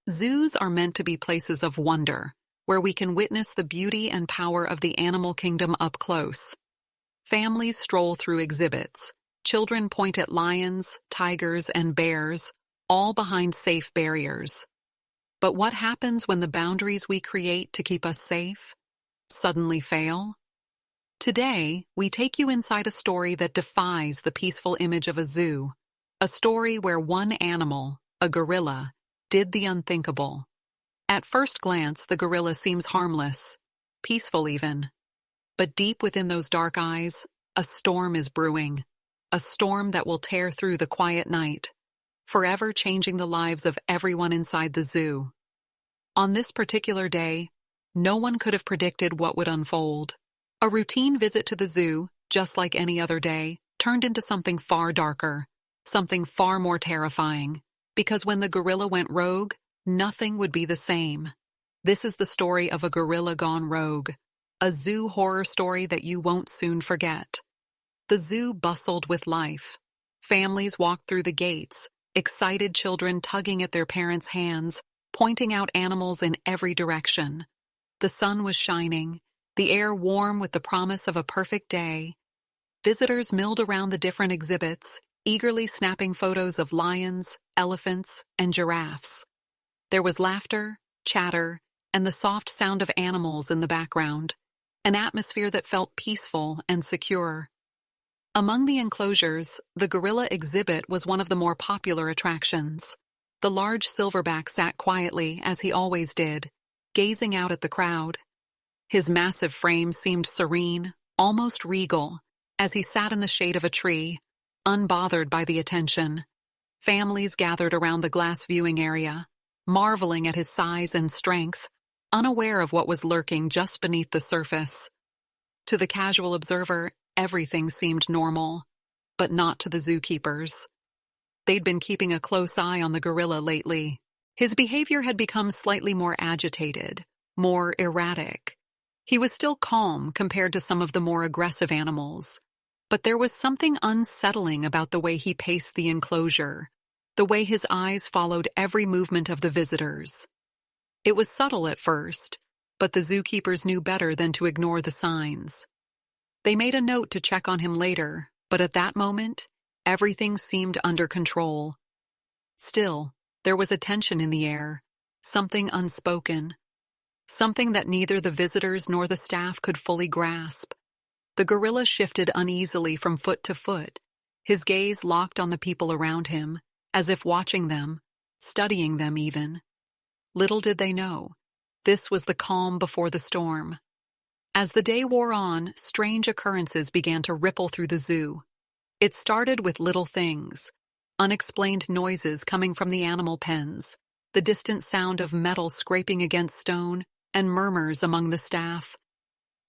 Zoos are meant to be places of wonder, where we can witness the beauty and power of the animal kingdom up close. Families stroll through exhibits. Children point at lions, tigers, and bears, all behind safe barriers. But what happens when the boundaries we create to keep us safe suddenly fail? Today, we take you inside a story that defies the peaceful image of a zoo. A story where one animal, a gorilla, did the unthinkable. At first glance, the gorilla seems harmless, peaceful even. But deep within those dark eyes, a storm is brewing. A storm that will tear through the quiet night, forever changing the lives of everyone inside the zoo. On this particular day, no one could have predicted what would unfold. A routine visit to the zoo, just like any other day, turned into something far darker, something far more terrifying. Because when the gorilla went rogue, nothing would be the same. This is the story of a gorilla gone rogue, a zoo horror story that you won't soon forget. The zoo bustled with life. Families walked through the gates, excited children tugging at their parents' hands, pointing out animals in every direction. The sun was shining, the air warm with the promise of a perfect day. Visitors milled around the different exhibits, eagerly snapping photos of lions, elephants, and giraffes. There was laughter, chatter, and the soft sound of animals in the background, an atmosphere that felt peaceful and secure. Among the enclosures, the gorilla exhibit was one of the more popular attractions. The large silverback sat quietly, as he always did, gazing out at the crowd. His massive frame seemed serene, almost regal, as he sat in the shade of a tree, unbothered by the attention. Families gathered around the glass viewing area, marveling at his size and strength, unaware of what was lurking just beneath the surface. To the casual observer, everything seemed normal, but not to the zookeepers. They'd been keeping a close eye on the gorilla lately. His behavior had become slightly more agitated, more erratic. He was still calm compared to some of the more aggressive animals, but there was something unsettling about the way he paced the enclosure, the way his eyes followed every movement of the visitors. It was subtle at first, but the zookeepers knew better than to ignore the signs. They made a note to check on him later, but at that moment, everything seemed under control. Still, there was a tension in the air, something unspoken, something that neither the visitors nor the staff could fully grasp. The gorilla shifted uneasily from foot to foot, his gaze locked on the people around him, as if watching them, studying them even. Little did they know, this was the calm before the storm. As the day wore on, strange occurrences began to ripple through the zoo. It started with little things, unexplained noises coming from the animal pens, the distant sound of metal scraping against stone, and murmurs among the staff.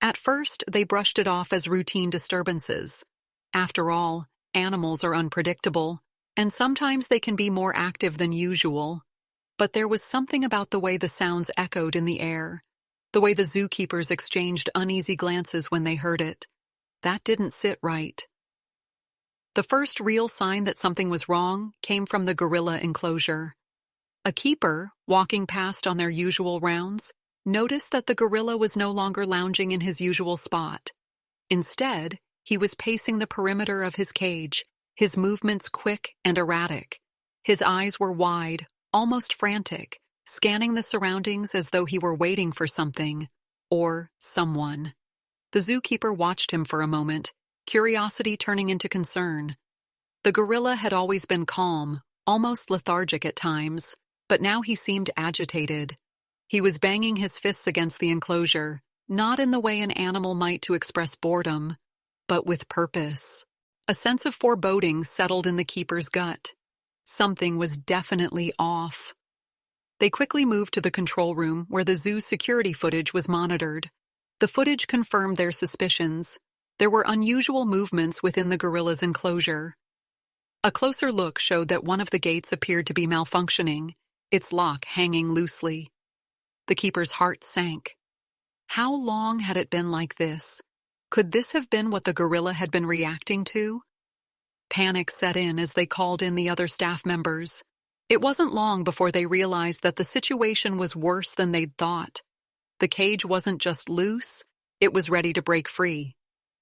At first, they brushed it off as routine disturbances. After all, animals are unpredictable, and sometimes they can be more active than usual. But there was something about the way the sounds echoed in the air, the way the zookeepers exchanged uneasy glances when they heard it. That didn't sit right. The first real sign that something was wrong came from the gorilla enclosure. A keeper, walking past on their usual rounds, noticed that the gorilla was no longer lounging in his usual spot. Instead, he was pacing the perimeter of his cage, his movements quick and erratic. His eyes were wide, almost frantic, scanning the surroundings as though he were waiting for something, or someone. The zookeeper watched him for a moment, curiosity turning into concern. The gorilla had always been calm, almost lethargic at times, but now he seemed agitated. He was banging his fists against the enclosure, not in the way an animal might to express boredom, but with purpose. A sense of foreboding settled in the keeper's gut. Something was definitely off. They quickly moved to the control room where the zoo's security footage was monitored. The footage confirmed their suspicions. There were unusual movements within the gorilla's enclosure. A closer look showed that one of the gates appeared to be malfunctioning, its lock hanging loosely. The keeper's heart sank. How long had it been like this? Could this have been what the gorilla had been reacting to? Panic set in as they called in the other staff members. It wasn't long before they realized that the situation was worse than they'd thought. The cage wasn't just loose, it was ready to break free.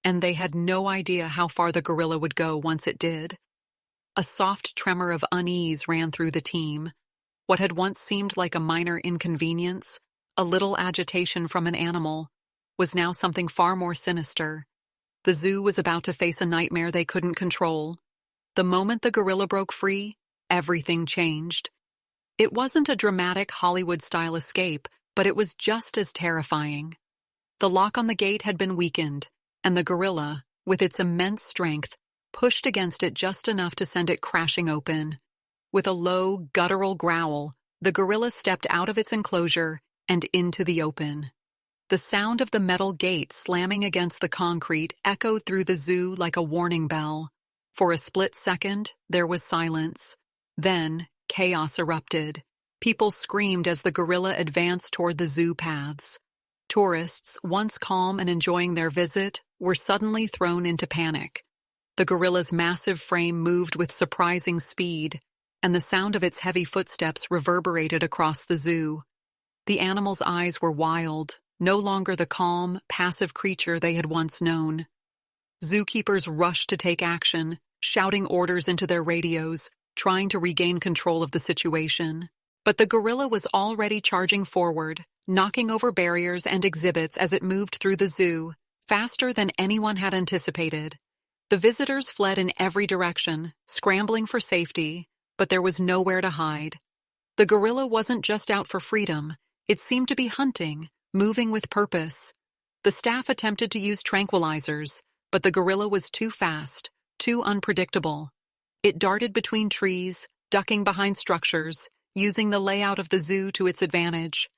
And they had no idea how far the gorilla would go once it did. A soft tremor of unease ran through the team. What had once seemed like a minor inconvenience, a little agitation from an animal, was now something far more sinister. The zoo was about to face a nightmare they couldn't control. The moment the gorilla broke free, everything changed. It wasn't a dramatic Hollywood-style escape, but it was just as terrifying. The lock on the gate had been weakened, and the gorilla, with its immense strength, pushed against it just enough to send it crashing open. With a low, guttural growl, the gorilla stepped out of its enclosure and into the open. The sound of the metal gate slamming against the concrete echoed through the zoo like a warning bell. For a split second, there was silence. Then, chaos erupted. People screamed as the gorilla advanced toward the zoo paths. Tourists, once calm and enjoying their visit, were suddenly thrown into panic. The gorilla's massive frame moved with surprising speed, and the sound of its heavy footsteps reverberated across the zoo. The animal's eyes were wild, no longer the calm, passive creature they had once known. Zookeepers rushed to take action, shouting orders into their radios, trying to regain control of the situation. But the gorilla was already charging forward, knocking over barriers and exhibits as it moved through the zoo, faster than anyone had anticipated. The visitors fled in every direction, scrambling for safety, but there was nowhere to hide. The gorilla wasn't just out for freedom, it seemed to be hunting, moving with purpose. The staff attempted to use tranquilizers, but the gorilla was too fast, too unpredictable. It darted between trees, ducking behind structures, using the layout of the zoo to its advantage.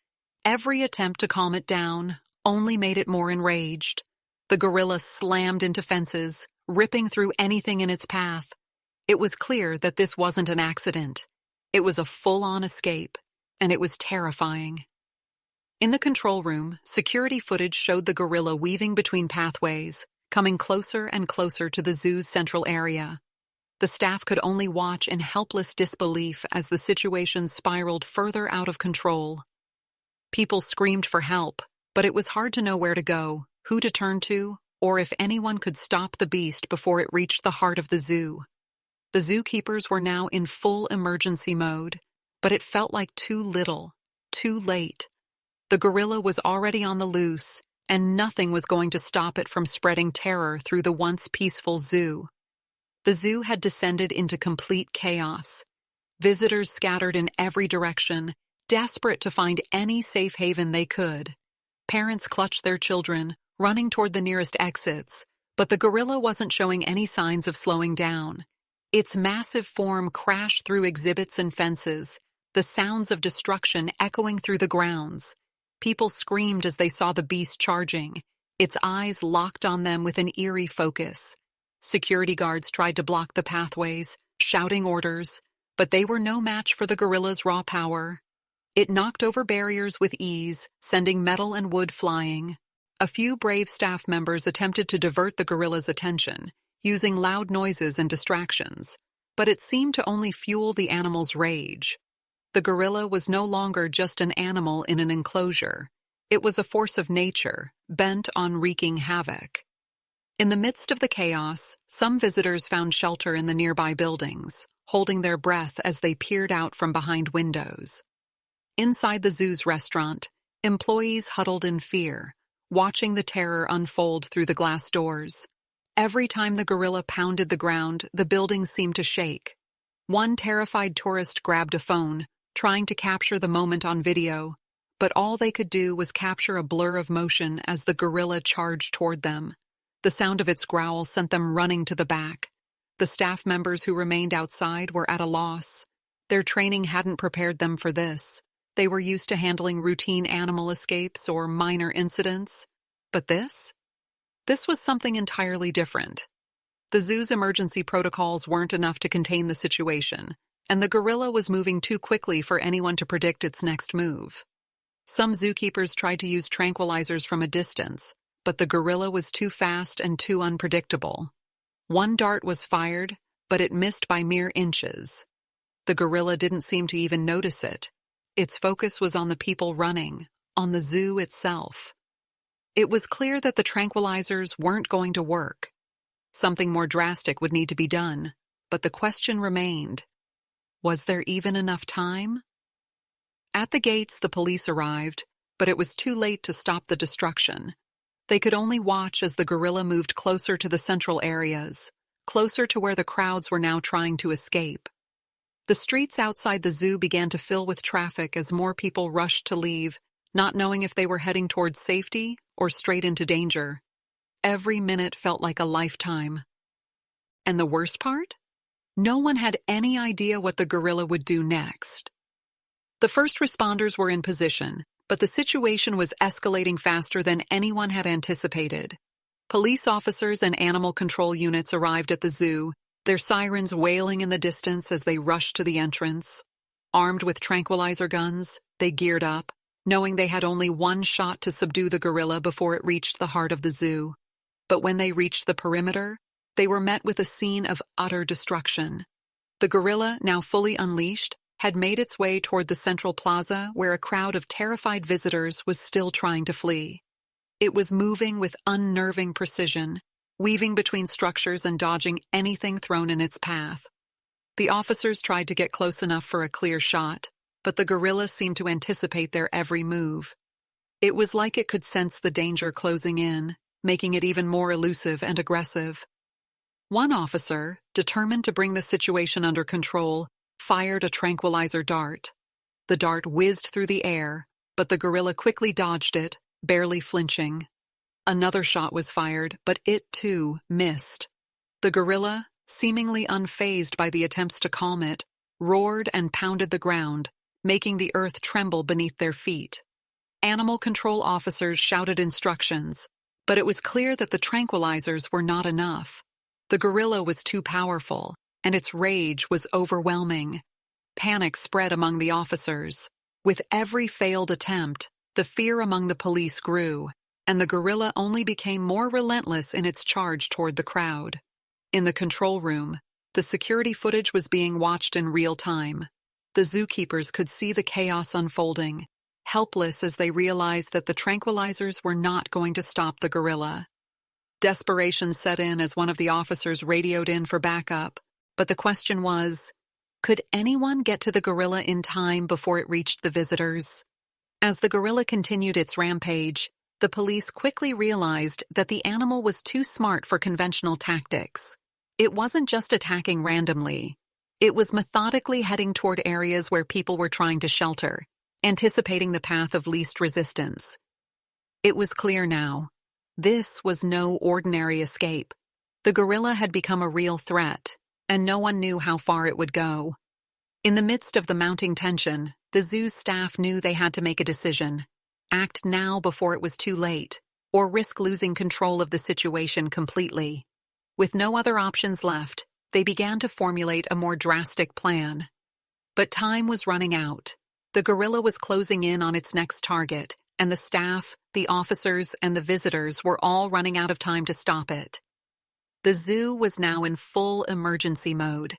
Every attempt to calm it down only made it more enraged. The gorilla slammed into fences, ripping through anything in its path. It was clear that this wasn't an accident. It was a full-on escape, and it was terrifying. In the control room, security footage showed the gorilla weaving between pathways, coming closer and closer to the zoo's central area. The staff could only watch in helpless disbelief as the situation spiraled further out of control. People screamed for help, but it was hard to know where to go, who to turn to, or if anyone could stop the beast before it reached the heart of the zoo. The zookeepers were now in full emergency mode, but it felt like too little, too late. The gorilla was already on the loose, and nothing was going to stop it from spreading terror through the once peaceful zoo. The zoo had descended into complete chaos. Visitors scattered in every direction, desperate to find any safe haven they could. Parents clutched their children, running toward the nearest exits, but the gorilla wasn't showing any signs of slowing down. Its massive form crashed through exhibits and fences, the sounds of destruction echoing through the grounds. People screamed as they saw the beast charging, its eyes locked on them with an eerie focus. Security guards tried to block the pathways, shouting orders, but they were no match for the gorilla's raw power. It knocked over barriers with ease, sending metal and wood flying. A few brave staff members attempted to divert the gorilla's attention, using loud noises and distractions, but it seemed to only fuel the animal's rage. The gorilla was no longer just an animal in an enclosure. It was a force of nature, bent on wreaking havoc. In the midst of the chaos, some visitors found shelter in the nearby buildings, holding their breath as they peered out from behind windows. Inside the zoo's restaurant, employees huddled in fear, watching the terror unfold through the glass doors. Every time the gorilla pounded the ground, the building seemed to shake. One terrified tourist grabbed a phone, trying to capture the moment on video, but all they could do was capture a blur of motion as the gorilla charged toward them. The sound of its growl sent them running to the back. The staff members who remained outside were at a loss. Their training hadn't prepared them for this. They were used to handling routine animal escapes or minor incidents. But this? This was something entirely different. The zoo's emergency protocols weren't enough to contain the situation, and the gorilla was moving too quickly for anyone to predict its next move. Some zookeepers tried to use tranquilizers from a distance, but the gorilla was too fast and too unpredictable. One dart was fired, but it missed by mere inches. The gorilla didn't seem to even notice it. Its focus was on the people running, on the zoo itself. It was clear that the tranquilizers weren't going to work. Something more drastic would need to be done, but the question remained, was there even enough time? At the gates, the police arrived, but it was too late to stop the destruction. They could only watch as the gorilla moved closer to the central areas, closer to where the crowds were now trying to escape. The streets outside the zoo began to fill with traffic as more people rushed to leave, not knowing if they were heading towards safety or straight into danger. Every minute felt like a lifetime. And the worst part? No one had any idea what the gorilla would do next. The first responders were in position, but the situation was escalating faster than anyone had anticipated. Police officers and animal control units arrived at the zoo, their sirens wailing in the distance as they rushed to the entrance. Armed with tranquilizer guns, they geared up, knowing they had only one shot to subdue the gorilla before it reached the heart of the zoo. But when they reached the perimeter, they were met with a scene of utter destruction. The gorilla, now fully unleashed, had made its way toward the central plaza where a crowd of terrified visitors was still trying to flee. It was moving with unnerving precision, weaving between structures and dodging anything thrown in its path. The officers tried to get close enough for a clear shot, but the gorilla seemed to anticipate their every move. It was like it could sense the danger closing in, making it even more elusive and aggressive. One officer, determined to bring the situation under control, fired a tranquilizer dart. The dart whizzed through the air, but the gorilla quickly dodged it, barely flinching. Another shot was fired, but it, too, missed. The gorilla, seemingly unfazed by the attempts to calm it, roared and pounded the ground, making the earth tremble beneath their feet. Animal control officers shouted instructions, but it was clear that the tranquilizers were not enough. The gorilla was too powerful, and its rage was overwhelming. Panic spread among the officers. With every failed attempt, the fear among the police grew, and the gorilla only became more relentless in its charge toward the crowd. In the control room, the security footage was being watched in real time. The zookeepers could see the chaos unfolding, helpless as they realized that the tranquilizers were not going to stop the gorilla. Desperation set in as one of the officers radioed in for backup, but the question was, could anyone get to the gorilla in time before it reached the visitors? As the gorilla continued its rampage, the police quickly realized that the animal was too smart for conventional tactics. It wasn't just attacking randomly. It was methodically heading toward areas where people were trying to shelter, anticipating the path of least resistance. It was clear now. This was no ordinary escape. The gorilla had become a real threat, and no one knew how far it would go. In the midst of the mounting tension, the zoo's staff knew they had to make a decision. Act now before it was too late, or risk losing control of the situation completely. With no other options left, they began to formulate a more drastic plan. But time was running out. The gorilla was closing in on its next target, and the staff, the officers, and the visitors were all running out of time to stop it. The zoo was now in full emergency mode.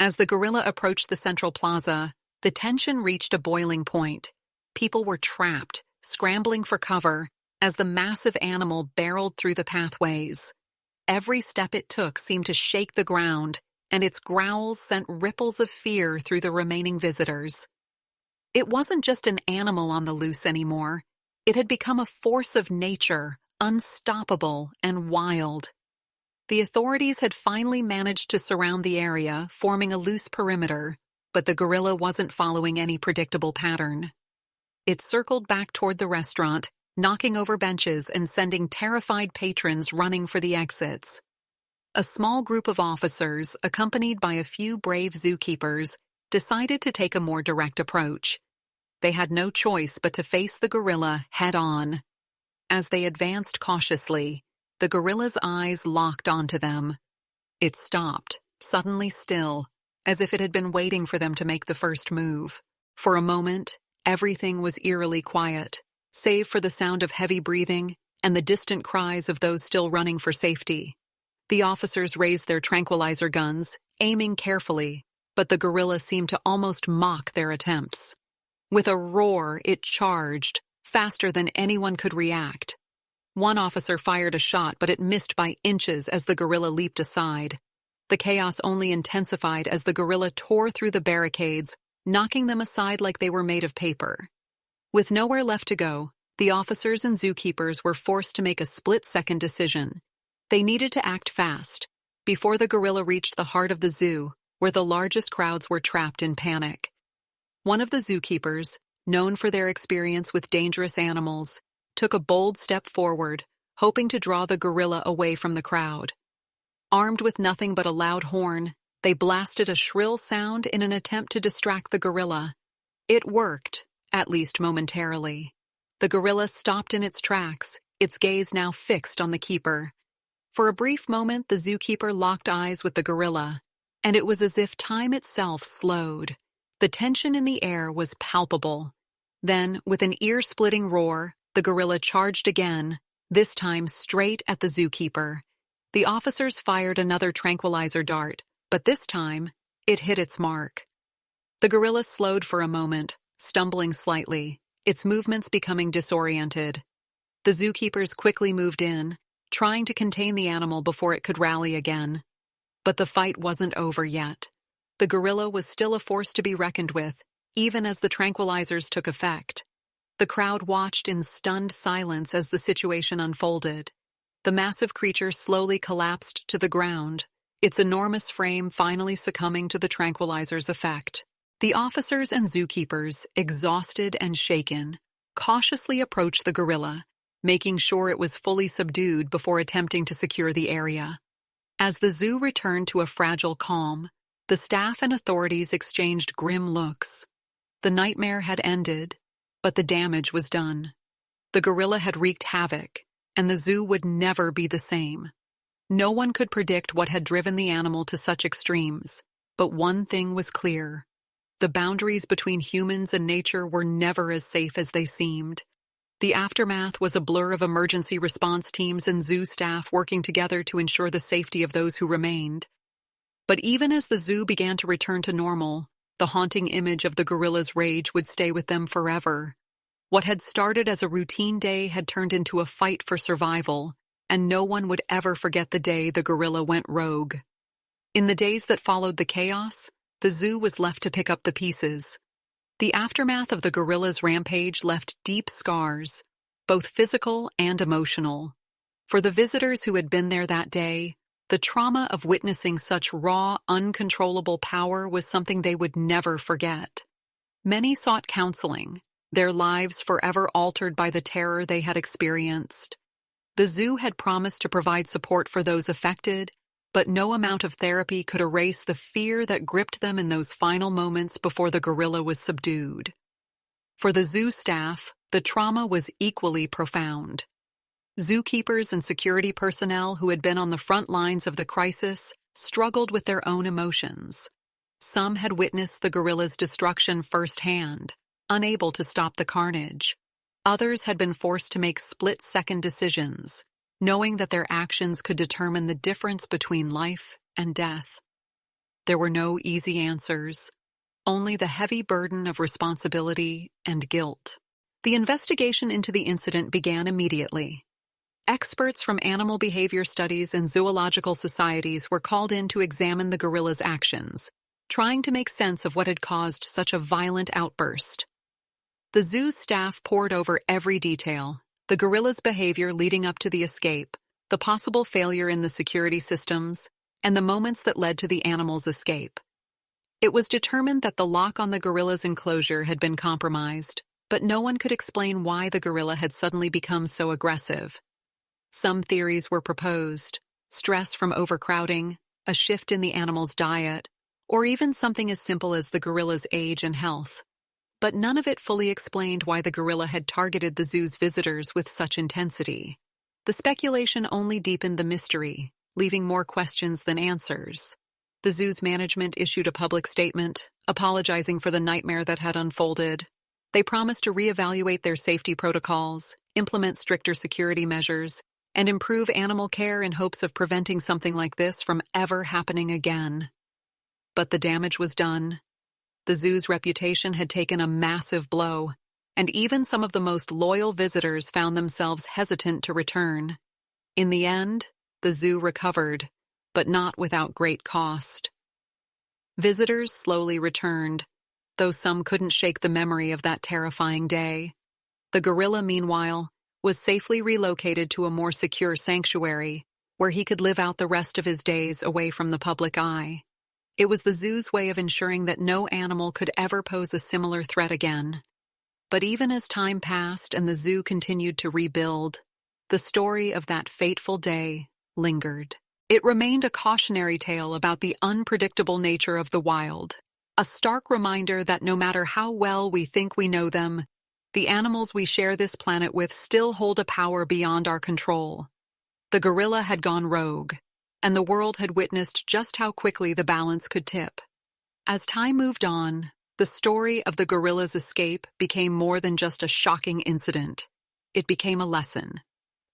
As the gorilla approached the central plaza, the tension reached a boiling point. People were trapped, scrambling for cover, as the massive animal barreled through the pathways. Every step it took seemed to shake the ground, and its growls sent ripples of fear through the remaining visitors. It wasn't just an animal on the loose anymore. It had become a force of nature, unstoppable and wild. The authorities had finally managed to surround the area, forming a loose perimeter, but the gorilla wasn't following any predictable pattern. It circled back toward the restaurant, knocking over benches and sending terrified patrons running for the exits. A small group of officers, accompanied by a few brave zookeepers, decided to take a more direct approach. They had no choice but to face the gorilla head-on. As they advanced cautiously, the gorilla's eyes locked onto them. It stopped, suddenly still, as if it had been waiting for them to make the first move. For a moment, everything was eerily quiet, save for the sound of heavy breathing and the distant cries of those still running for safety. The officers raised their tranquilizer guns, aiming carefully, but the gorilla seemed to almost mock their attempts. With a roar, it charged, faster than anyone could react. One officer fired a shot, but it missed by inches as the gorilla leaped aside. The chaos only intensified as the gorilla tore through the barricades, knocking them aside like they were made of paper. With nowhere left to go, the officers and zookeepers were forced to make a split-second decision. They needed to act fast, before the gorilla reached the heart of the zoo, where the largest crowds were trapped in panic. One of the zookeepers, known for their experience with dangerous animals, took a bold step forward, hoping to draw the gorilla away from the crowd. Armed with nothing but a loud horn, they blasted a shrill sound in an attempt to distract the gorilla. It worked, at least momentarily. The gorilla stopped in its tracks, its gaze now fixed on the keeper. For a brief moment, the zookeeper locked eyes with the gorilla, and it was as if time itself slowed. The tension in the air was palpable. Then, with an ear-splitting roar, the gorilla charged again, this time straight at the zookeeper. The officers fired another tranquilizer dart, but this time, it hit its mark. The gorilla slowed for a moment, stumbling slightly, its movements becoming disoriented. The zookeepers quickly moved in, trying to contain the animal before it could rally again. But the fight wasn't over yet. The gorilla was still a force to be reckoned with, even as the tranquilizers took effect. The crowd watched in stunned silence as the situation unfolded. The massive creature slowly collapsed to the ground, its enormous frame finally succumbing to the tranquilizer's effect. The officers and zookeepers, exhausted and shaken, cautiously approached the gorilla, making sure it was fully subdued before attempting to secure the area. As the zoo returned to a fragile calm, the staff and authorities exchanged grim looks. The nightmare had ended, but the damage was done. The gorilla had wreaked havoc, and the zoo would never be the same. No one could predict what had driven the animal to such extremes, but one thing was clear. The boundaries between humans and nature were never as safe as they seemed. The aftermath was a blur of emergency response teams and zoo staff working together to ensure the safety of those who remained. But even as the zoo began to return to normal, the haunting image of the gorilla's rage would stay with them forever. What had started as a routine day had turned into a fight for survival, and no one would ever forget the day the gorilla went rogue. In the days that followed the chaos, the zoo was left to pick up the pieces. The aftermath of the gorilla's rampage left deep scars, both physical and emotional. For the visitors who had been there that day, the trauma of witnessing such raw, uncontrollable power was something they would never forget. Many sought counseling, their lives forever altered by the terror they had experienced. The zoo had promised to provide support for those affected, but no amount of therapy could erase the fear that gripped them in those final moments before the gorilla was subdued. For the zoo staff, the trauma was equally profound. Zookeepers and security personnel who had been on the front lines of the crisis struggled with their own emotions. Some had witnessed the gorilla's destruction firsthand, unable to stop the carnage. Others had been forced to make split-second decisions, knowing that their actions could determine the difference between life and death. There were no easy answers, only the heavy burden of responsibility and guilt. The investigation into the incident began immediately. Experts from animal behavior studies and zoological societies were called in to examine the gorilla's actions, trying to make sense of what had caused such a violent outburst. The zoo staff pored over every detail, the gorilla's behavior leading up to the escape, the possible failure in the security systems, and the moments that led to the animal's escape. It was determined that the lock on the gorilla's enclosure had been compromised, but no one could explain why the gorilla had suddenly become so aggressive. Some theories were proposed: stress from overcrowding, a shift in the animal's diet, or even something as simple as the gorilla's age and health. But none of it fully explained why the gorilla had targeted the zoo's visitors with such intensity. The speculation only deepened the mystery, leaving more questions than answers. The zoo's management issued a public statement, apologizing for the nightmare that had unfolded. They promised to reevaluate their safety protocols, implement stricter security measures, and improve animal care in hopes of preventing something like this from ever happening again. But the damage was done. The zoo's reputation had taken a massive blow, and even some of the most loyal visitors found themselves hesitant to return. In the end, the zoo recovered, but not without great cost. Visitors slowly returned, though some couldn't shake the memory of that terrifying day. The gorilla, meanwhile, was safely relocated to a more secure sanctuary, where he could live out the rest of his days away from the public eye. It was the zoo's way of ensuring that no animal could ever pose a similar threat again. But even as time passed and the zoo continued to rebuild, the story of that fateful day lingered. It remained a cautionary tale about the unpredictable nature of the wild, a stark reminder that no matter how well we think we know them, the animals we share this planet with still hold a power beyond our control. The gorilla had gone rogue, and the world had witnessed just how quickly the balance could tip. As time moved on, the story of the gorilla's escape became more than just a shocking incident. It became a lesson.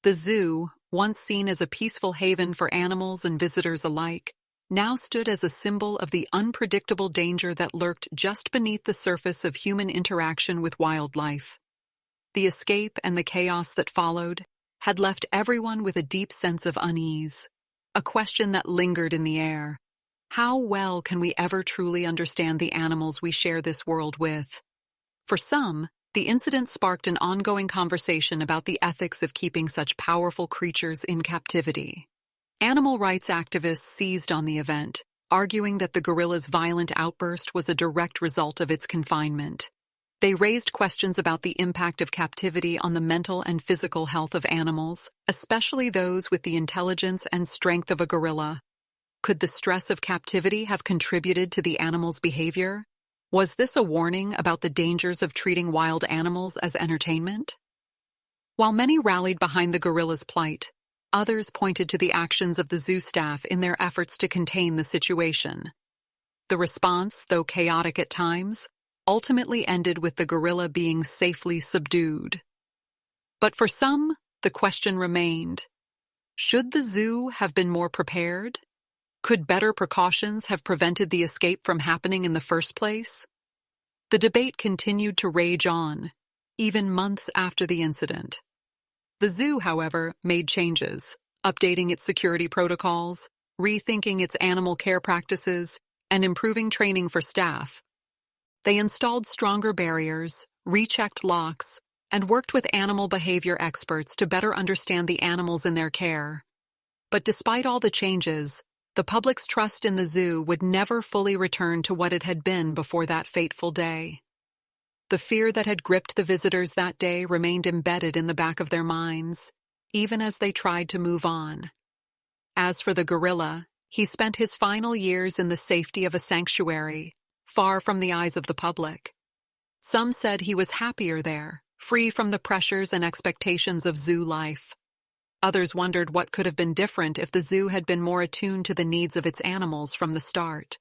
The zoo, once seen as a peaceful haven for animals and visitors alike, now stood as a symbol of the unpredictable danger that lurked just beneath the surface of human interaction with wildlife. The escape and the chaos that followed had left everyone with a deep sense of unease, a question that lingered in the air. How well can we ever truly understand the animals we share this world with? For some, the incident sparked an ongoing conversation about the ethics of keeping such powerful creatures in captivity. Animal rights activists seized on the event, arguing that the gorilla's violent outburst was a direct result of its confinement. They raised questions about the impact of captivity on the mental and physical health of animals, especially those with the intelligence and strength of a gorilla. Could the stress of captivity have contributed to the animal's behavior? Was this a warning about the dangers of treating wild animals as entertainment? While many rallied behind the gorilla's plight, others pointed to the actions of the zoo staff in their efforts to contain the situation. The response, though chaotic at times, ultimately ended with the gorilla being safely subdued. But for some, the question remained: should the zoo have been more prepared? Could better precautions have prevented the escape from happening in the first place? The debate continued to rage on, even months after the incident. The zoo, however, made changes, updating its security protocols, rethinking its animal care practices, and improving training for staff. They installed stronger barriers, rechecked locks, and worked with animal behavior experts to better understand the animals in their care. But despite all the changes, the public's trust in the zoo would never fully return to what it had been before that fateful day. The fear that had gripped the visitors that day remained embedded in the back of their minds, even as they tried to move on. As for the gorilla, he spent his final years in the safety of a sanctuary, far from the eyes of the public. Some said he was happier there, free from the pressures and expectations of zoo life. Others wondered what could have been different if the zoo had been more attuned to the needs of its animals from the start.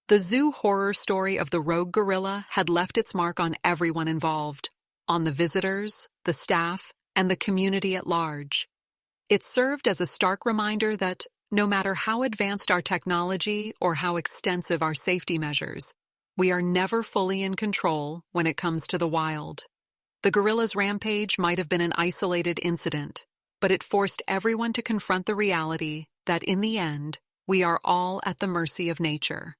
The zoo horror story of the rogue gorilla had left its mark on everyone involved, on the visitors, the staff, and the community at large. It served as a stark reminder that, no matter how advanced our technology or how extensive our safety measures, we are never fully in control when it comes to the wild. The gorilla's rampage might have been an isolated incident, but it forced everyone to confront the reality that, in the end, we are all at the mercy of nature.